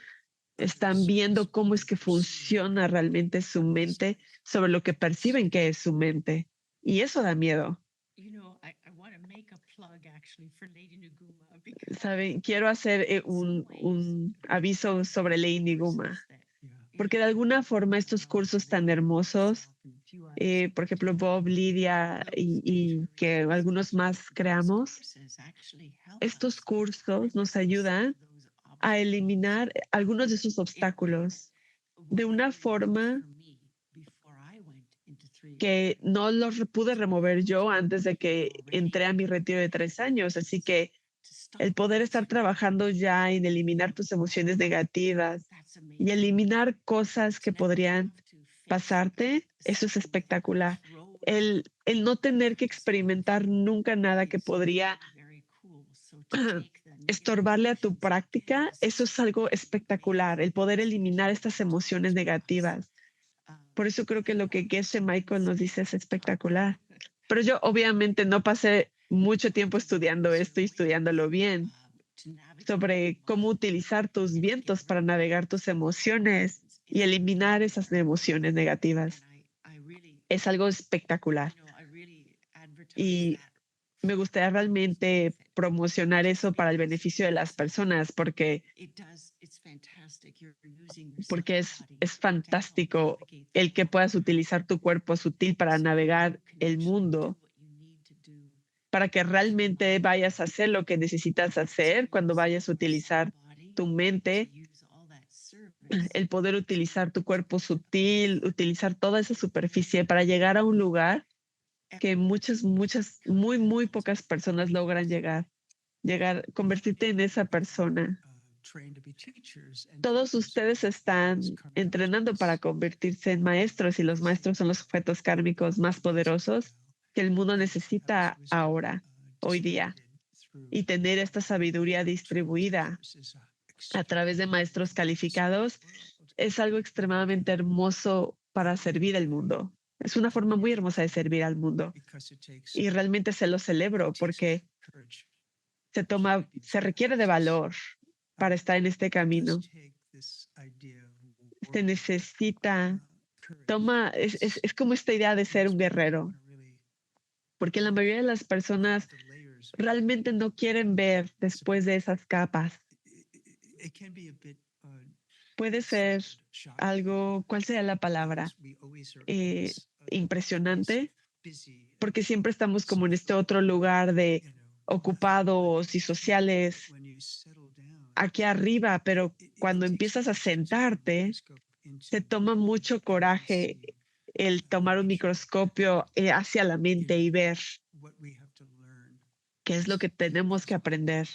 están viendo cómo es que funciona realmente su mente sobre lo que perciben que es su mente. Y eso da miedo. Saben, quiero hacer un aviso sobre Ley Niguma, porque de alguna forma estos cursos tan hermosos, por ejemplo, Bob, Lidia y que algunos más creamos, estos cursos nos ayudan a eliminar algunos de esos obstáculos de una forma que no los pude remover yo antes de que entré a mi retiro de 3 años. Así que el poder estar trabajando ya en eliminar tus emociones negativas y eliminar cosas que podrían pasarte, eso es espectacular. El no tener que experimentar nunca nada que podría estorbarle a tu práctica, eso es algo espectacular, el poder eliminar estas emociones negativas. Por eso creo que lo que Geshe Michael nos dice es espectacular. Pero yo obviamente no pasé mucho tiempo estudiando esto y estudiándolo bien sobre cómo utilizar tus vientos para navegar tus emociones y eliminar esas emociones negativas. Es algo espectacular. Y me gustaría realmente promocionar eso para el beneficio de las personas porque es fantástico el que puedas utilizar tu cuerpo sutil para navegar el mundo, para que realmente vayas a hacer lo que necesitas hacer cuando vayas a utilizar tu mente, el poder utilizar tu cuerpo sutil, utilizar toda esa superficie para llegar a un lugar que muy pocas personas logran convertirte en esa persona. Todos ustedes están entrenando para convertirse en maestros y los maestros son los objetos kármicos más poderosos que el mundo necesita ahora, hoy día. Y tener esta sabiduría distribuida a través de maestros calificados es algo extremadamente hermoso para servir al mundo. Es una forma muy hermosa de servir al mundo. Y realmente se lo celebro porque se requiere de valor para estar en este camino. Se necesita, es como esta idea de ser un guerrero, porque la mayoría de las personas realmente no quieren ver después de esas capas. Puede ser algo, ¿cuál sería la palabra? Impresionante, porque siempre estamos como en este otro lugar de ocupados y sociales aquí arriba, pero cuando empiezas a sentarte, se toma mucho coraje el tomar un microscopio hacia la mente y ver qué es lo que tenemos que aprender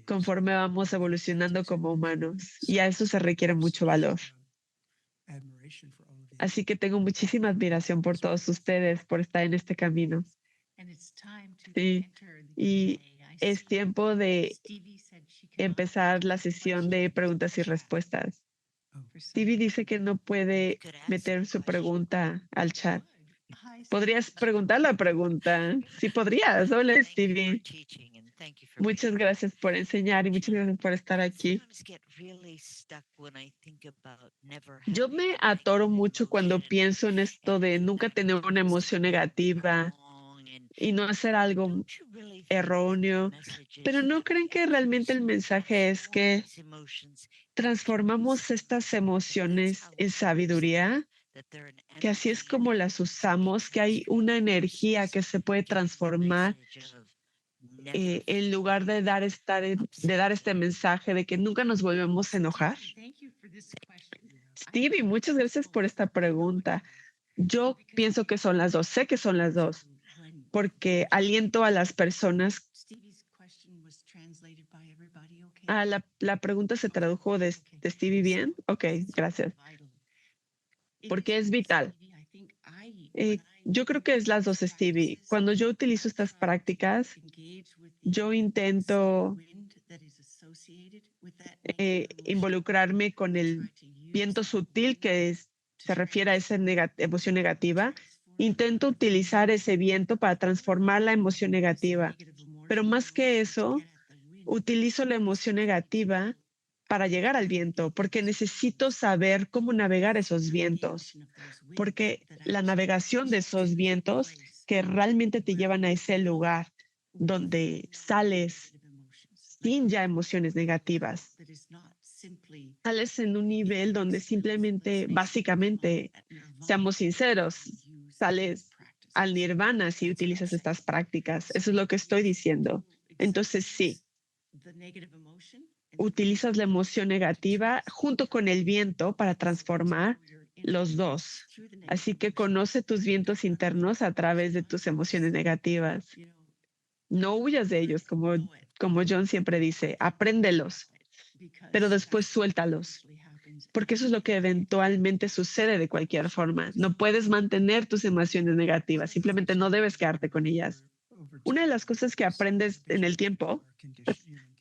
conforme vamos evolucionando como humanos. Y a eso se requiere mucho valor. Así que tengo muchísima admiración por todos ustedes, por estar en este camino. Sí. Y es tiempo de empezar la sesión de preguntas y respuestas. Stevie dice que no puede meter su pregunta al chat. ¿Podrías preguntar la pregunta? Sí, podrías. Hola, Stevie. Muchas gracias por enseñar y muchas gracias por estar aquí. Yo me atoro mucho cuando pienso en esto de nunca tener una emoción negativa y no hacer algo erróneo, pero ¿no creen que realmente el mensaje es que transformamos estas emociones en sabiduría? Que así es como las usamos, que hay una energía que se puede transformar en lugar de dar este mensaje de que nunca nos volvemos a enojar. Stevie, muchas gracias por esta pregunta. Yo pienso que son las dos, sé que son las dos, porque aliento a las personas. La pregunta se tradujo de Stevie bien. Ok, gracias. Porque es vital. Yo creo que es las dos, Stevie. Cuando yo utilizo estas prácticas, yo intento involucrarme con el viento sutil se refiere a esa emoción negativa. Intento utilizar ese viento para transformar la emoción negativa. Pero más que eso, utilizo la emoción negativa para llegar al viento, porque necesito saber cómo navegar esos vientos, porque la navegación de esos vientos que realmente te llevan a ese lugar donde sales sin ya emociones negativas. Sales en un nivel donde simplemente, básicamente, seamos sinceros, sales al nirvana si utilizas estas prácticas. Eso es lo que estoy diciendo. Entonces, sí, utilizas la emoción negativa junto con el viento para transformar los dos. Así que conoce tus vientos internos a través de tus emociones negativas. No huyas de ellos, como John siempre dice, apréndelos, pero después suéltalos, porque eso es lo que eventualmente sucede de cualquier forma. No puedes mantener tus emociones negativas, simplemente no debes quedarte con ellas. Una de las cosas que aprendes en el tiempo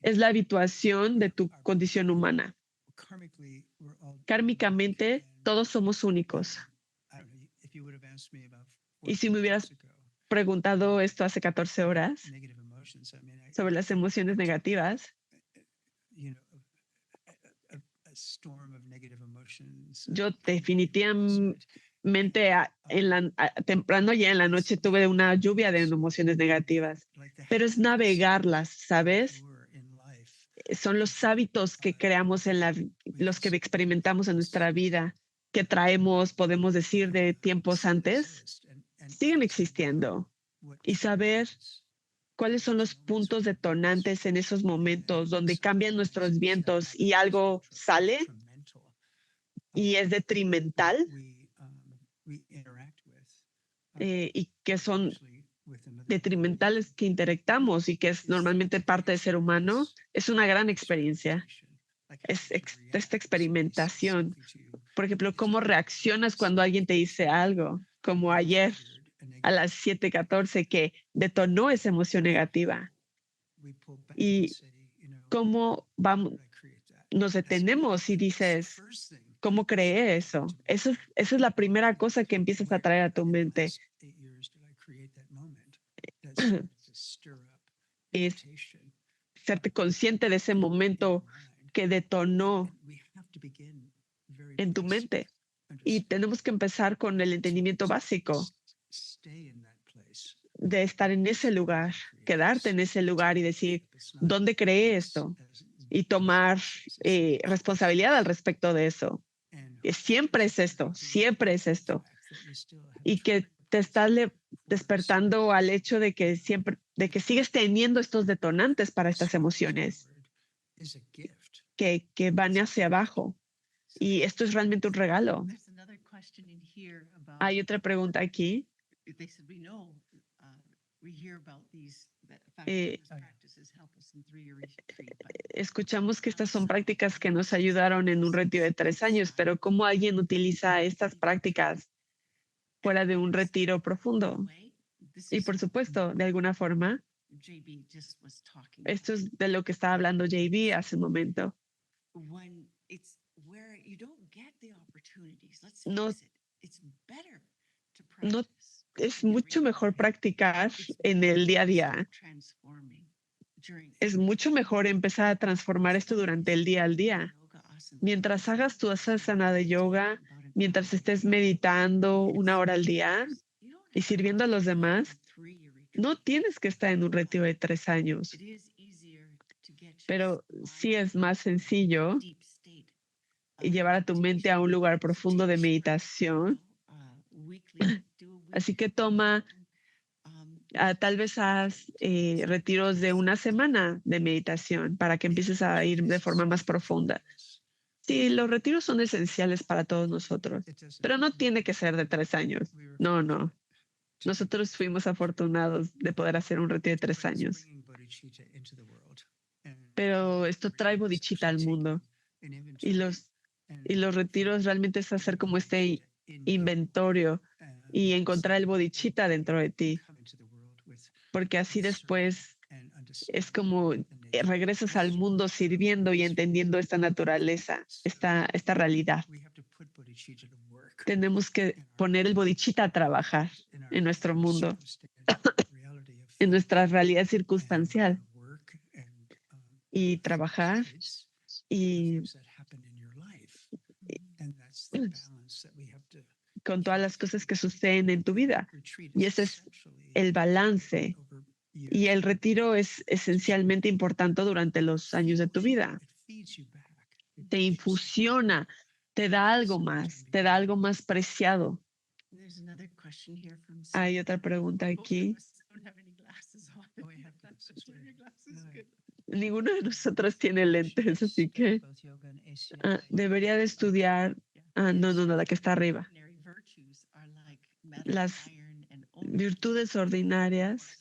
es la habituación de tu condición humana. Kármicamente, todos somos únicos. Y si me hubieras preguntado esto hace 14 horas sobre las emociones negativas, yo definitivamente temprano ya en la noche tuve una lluvia de emociones negativas, pero es navegarlas, ¿sabes? Son los hábitos que creamos los que experimentamos en nuestra vida, que traemos, podemos decir, de tiempos antes, siguen existiendo. Y saber cuáles son los puntos detonantes en esos momentos donde cambian nuestros vientos y algo sale y es detrimental y que son detrimentales que interactamos y que es normalmente parte del ser humano, es una gran experiencia. Esta experimentación. Por ejemplo, cómo reaccionas cuando alguien te dice algo, como ayer a las 7:14 que detonó esa emoción negativa. Y cómo nos detenemos y dices, ¿cómo creé eso? Esa es la primera cosa que empiezas a traer a tu mente. Es serte consciente de ese momento que detonó en tu mente. Y tenemos que empezar con el entendimiento básico de estar en ese lugar, quedarte en ese lugar y decir, ¿dónde creé esto? Y tomar responsabilidad al respecto de eso. Que siempre es esto, siempre es esto. Y que te estás despertando al hecho de que sigues teniendo estos detonantes para estas emociones que van hacia abajo. Y esto es realmente un regalo. Hay otra pregunta aquí. Escuchamos que estas son prácticas que nos ayudaron en un retiro de 3 años, pero ¿cómo alguien utiliza estas prácticas fuera de un retiro profundo? Y por supuesto, de alguna forma, esto es de lo que estaba hablando JB hace un momento. No, no es mucho mejor practicar en el día a día. Es mucho mejor empezar a transformar esto durante el día al día. Mientras hagas tu asana de yoga, mientras estés meditando 1 hora al día y sirviendo a los demás, no tienes que estar en un retiro de 3 años. Pero sí es más sencillo llevar a tu mente a un lugar profundo de meditación. Así que tal vez haz retiros de 1 semana de meditación para que empieces a ir de forma más profunda. Sí, los retiros son esenciales para todos nosotros, pero no tiene que ser de 3 años. No, no. Nosotros fuimos afortunados de poder hacer un retiro de 3 años. Pero esto trae bodhicitta al mundo. Y los retiros realmente es hacer como este inventario y encontrar el bodhicitta dentro de ti. Porque así después es como regresas al mundo sirviendo y entendiendo esta naturaleza, esta realidad. Tenemos que poner el bodhicitta a trabajar en nuestro mundo, en nuestra realidad circunstancial y trabajar y con todas las cosas que suceden en tu vida. Y ese es el balance Y el retiro es esencialmente importante durante los años de tu vida. Te infusiona, te da algo más preciado. Hay otra pregunta aquí. Ninguno de nosotros tiene lentes, así que debería de estudiar. No, la que está arriba. Las virtudes ordinarias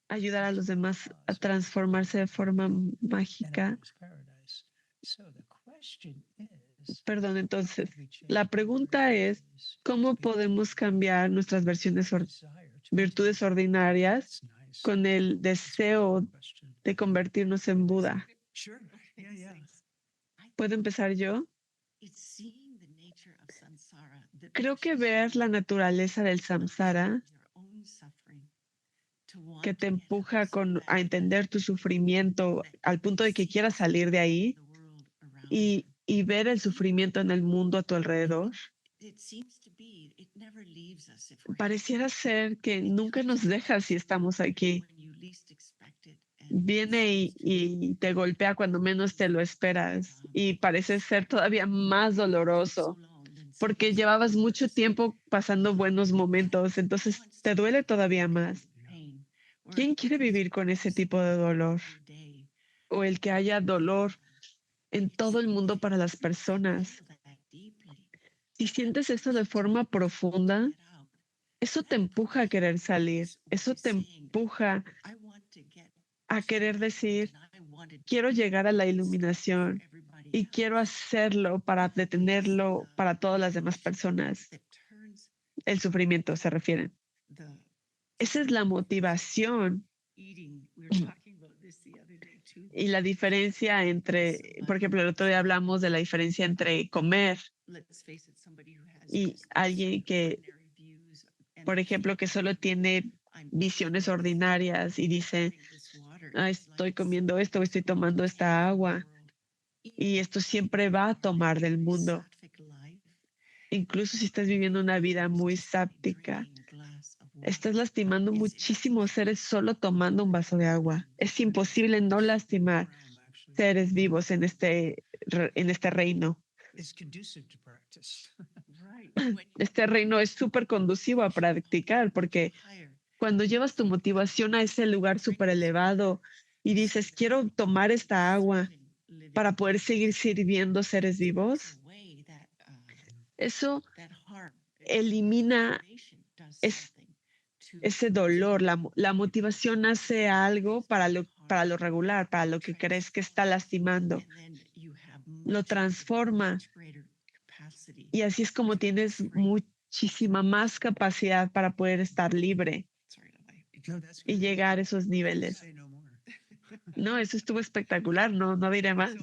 ayudar a los demás a transformarse de forma mágica. Perdón, entonces, la pregunta es, ¿cómo podemos cambiar nuestras virtudes ordinarias con el deseo de convertirnos en Buda? ¿Puedo empezar yo? Creo que ver la naturaleza del samsara que te empuja a entender tu sufrimiento al punto de que quieras salir de ahí y ver el sufrimiento en el mundo a tu alrededor, pareciera ser que nunca nos deja si estamos aquí. Viene y te golpea cuando menos te lo esperas y parece ser todavía más doloroso porque llevabas mucho tiempo pasando buenos momentos, entonces te duele todavía más. ¿Quién quiere vivir con ese tipo de dolor? O el que haya dolor en todo el mundo para las personas. Si sientes esto de forma profunda, eso te empuja a querer salir, eso te empuja a querer decir, quiero llegar a la iluminación y quiero hacerlo para detenerlo para todas las demás personas. El sufrimiento se refiere. Esa es la motivación. Y la diferencia entre, por ejemplo, el otro día hablamos de la diferencia entre comer y alguien que, por ejemplo, que solo tiene visiones ordinarias y dice, estoy comiendo esto, estoy tomando esta agua y esto siempre va a tomar del mundo. Incluso si estás viviendo una vida muy sáptica, estás lastimando muchísimos seres solo tomando un vaso de agua. Es imposible no lastimar seres vivos en este reino. Este reino es súper conducivo a practicar porque cuando llevas tu motivación a ese lugar súper elevado y dices, quiero tomar esta agua para poder seguir sirviendo seres vivos, eso elimina ese dolor. La motivación hace algo para lo regular, para lo que crees que está lastimando. Lo transforma. Y así es como tienes muchísima más capacidad para poder estar libre y llegar a esos niveles. No, eso estuvo espectacular, no diré más.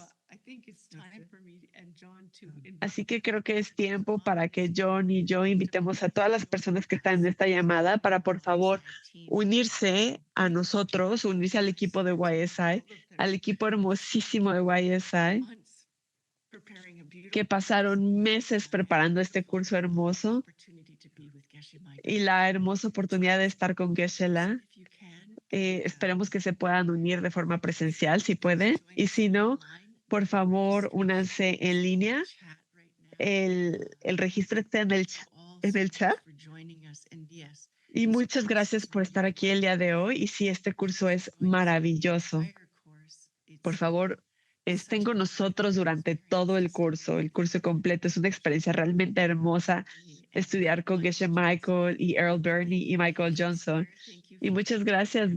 Así que creo que es tiempo para que John y yo invitemos a todas las personas que están en esta llamada para, por favor, unirse a nosotros, unirse al equipo de YSI, al equipo hermosísimo de YSI, que pasaron meses preparando este curso hermoso y la hermosa oportunidad de estar con Geshe-la. Esperemos que se puedan unir de forma presencial, si pueden. Y si no, por favor, únanse en línea. El registro está en el chat. Y muchas gracias por estar aquí el día de hoy. Y sí, este curso es maravilloso. Por favor, estén con nosotros durante todo el curso. El curso completo es una experiencia realmente hermosa. Estudiar con Geshe Michael y Earl Burney y Michael Johnson. Y muchas gracias.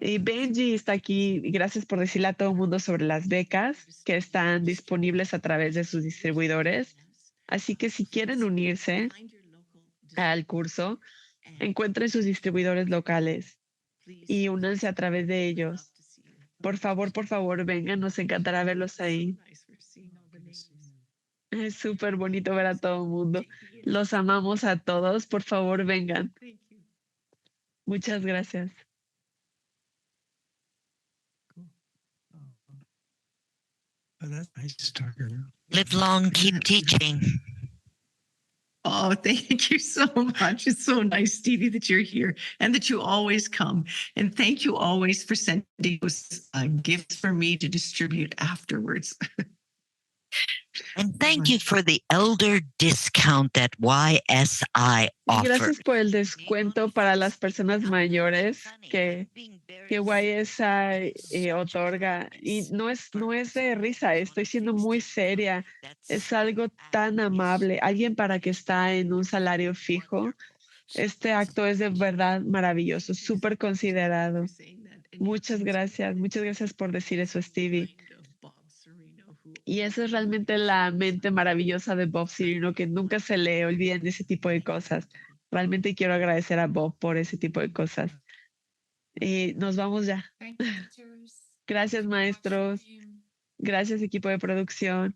Y Benji está aquí. Gracias por decirle a todo el mundo sobre las becas que están disponibles a través de sus distribuidores. Así que si quieren unirse al curso, encuentren sus distribuidores locales y únanse a través de ellos. Por favor, vengan, nos encantará verlos ahí. Es súper bonito ver a todo el mundo. Los amamos a todos. Por favor, vengan. Muchas gracias. That's nice, Tucker. Live long, keep teaching. Oh, thank you so much. It's so nice, Stevie, that you're here and that you always come. And thank you always for sending those gifts for me to distribute afterwards. And thank you for the elder discount that YSI Y offered. gracias por el descuento para las personas mayores que YSI otorga. Y no es de risa, estoy siendo muy seria. Es algo tan amable. Alguien para que está en un salario fijo. Este acto es de verdad maravilloso, súper considerado. Muchas gracias por decir eso, Stevie. Y eso es realmente la mente maravillosa de Bob Cirino, que nunca se le olviden ese tipo de cosas. Realmente quiero agradecer a Bob por ese tipo de cosas. Y nos vamos ya. Gracias, maestros. Gracias, equipo de producción.